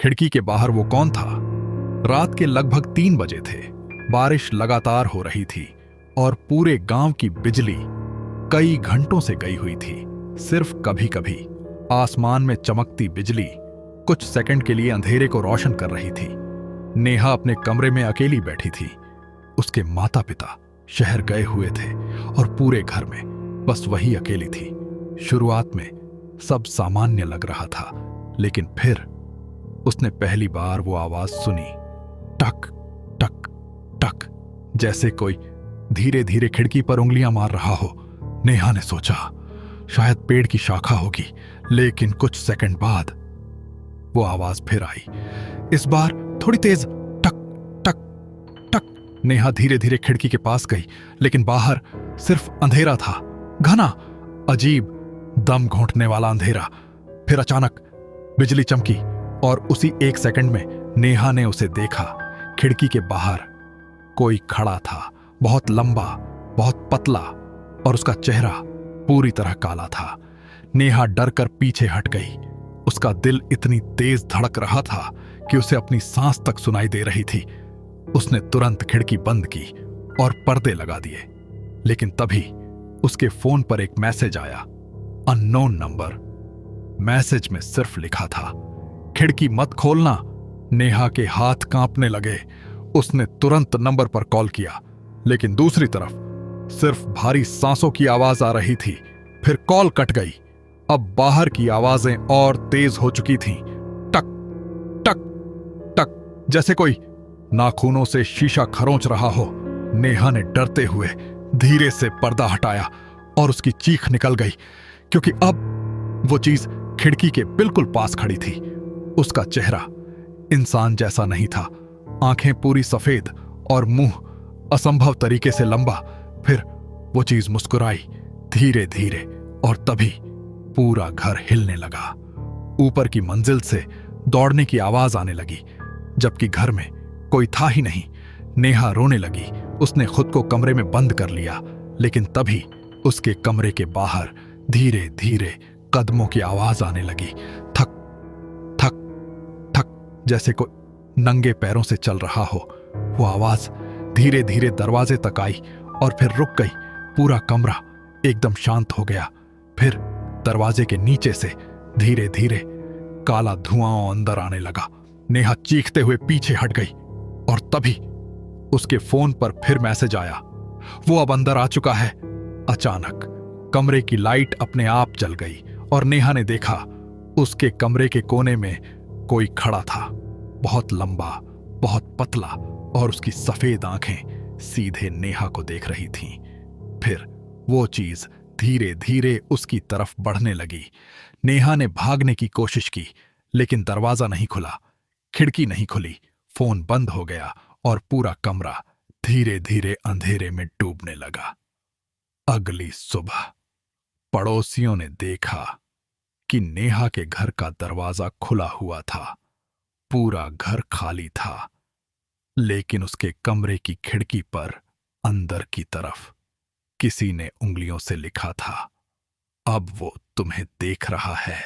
खिड़की के बाहर वो कौन था? रात के लगभग 3 बजे थे। बारिश लगातार हो रही थी और पूरे गांव की बिजली कई घंटों से गई हुई थी। सिर्फ कभी कभी आसमान में चमकती बिजली कुछ सेकंड के लिए अंधेरे को रोशन कर रही थी। नेहा अपने कमरे में अकेली बैठी थी। उसके माता पिता शहर गए हुए थे और पूरे घर में बस वही अकेली थी। शुरुआत में सब सामान्य लग रहा था, लेकिन फिर उसने पहली बार वो आवाज सुनी, टक टक टक, जैसे कोई धीरे धीरे खिड़की पर उंगलियां मार रहा हो। नेहा ने सोचा शायद पेड़ की शाखा होगी, लेकिन कुछ सेकंड बाद वो आवाज फिर आई, इस बार थोड़ी तेज, टक टक टक। नेहा धीरे धीरे खिड़की के पास गई, लेकिन बाहर सिर्फ अंधेरा था, घना, अजीब, दम घोंटने वाला अंधेरा। फिर अचानक बिजली चमकी और उसी 1 सेकंड में नेहा ने उसे देखा। खिड़की के बाहर कोई खड़ा था, बहुत लंबा, बहुत पतला, और उसका चेहरा पूरी तरह काला था। नेहा डर कर पीछे हट गई। उसका दिल इतनी तेज धड़क रहा था कि उसे अपनी सांस तक सुनाई दे रही थी। उसने तुरंत खिड़की बंद की और पर्दे लगा दिए, लेकिन तभी उसके फोन पर एक मैसेज आया, अननोन नंबर। मैसेज में सिर्फ लिखा था, खिड़की मत खोलना। नेहा के हाथ कांपने लगे। उसने तुरंत नंबर पर कॉल किया, लेकिन दूसरी तरफ सिर्फ भारी सांसों की आवाज आ रही थी। फिर कॉल कट गई। अब बाहर की आवाजें और तेज हो चुकी थीं, टक टक टक, जैसे कोई नाखूनों से शीशा खरोंच रहा हो। नेहा ने डरते हुए धीरे से पर्दा हटाया और उसकी चीख निकल गई, क्योंकि अब वो चीज खिड़की के बिल्कुल पास खड़ी थी। उसका चेहरा इंसान जैसा नहीं था, आंखें पूरी सफेद और मुंह असंभव तरीके से लंबा। फिर वो चीज मुस्कुराई धीरे धीरे, और तभी पूरा घर हिलने लगा। ऊपर की मंजिल से दौड़ने की आवाज आने लगी, जबकि घर में कोई था ही नहीं। नेहा रोने लगी। उसने खुद को कमरे में बंद कर लिया, लेकिन तभी उसके कमरे के बाहर धीरे धीरे कदमों की आवाज आने लगी, थक थक थक, जैसे कोई नंगे पैरों से चल रहा हो। वो आवाज धीरे धीरे दरवाजे तक आई और फिर रुक गई। पूरा कमरा एकदम शांत हो गया। फिर दरवाजे के नीचे से धीरे धीरे काला धुआं अंदर आने लगा। नेहा चीखते हुए पीछे हट गई और तभी उसके फोन पर फिर मैसेज आया, वो अब अंदर आ चुका है। अचानक कमरे की लाइट अपने आप जल गई और नेहा ने देखा उसके कमरे के कोने में कोई खड़ा था, बहुत लंबा, बहुत पतला, और उसकी सफेद आंखें सीधे नेहा को देख रही थीं। फिर वो चीज धीरे धीरे उसकी तरफ बढ़ने लगी। नेहा ने भागने की कोशिश की, लेकिन दरवाजा नहीं खुला, खिड़की नहीं खुली, फोन बंद हो गया और पूरा कमरा धीरे धीरे अंधेरे में डूबने लगा। अगली सुबह पड़ोसियों ने देखा कि नेहा के घर का दरवाजा खुला हुआ था। पूरा घर खाली था, लेकिन उसके कमरे की खिड़की पर अंदर की तरफ किसी ने उंगलियों से लिखा था, अब वो तुम्हें देख रहा है।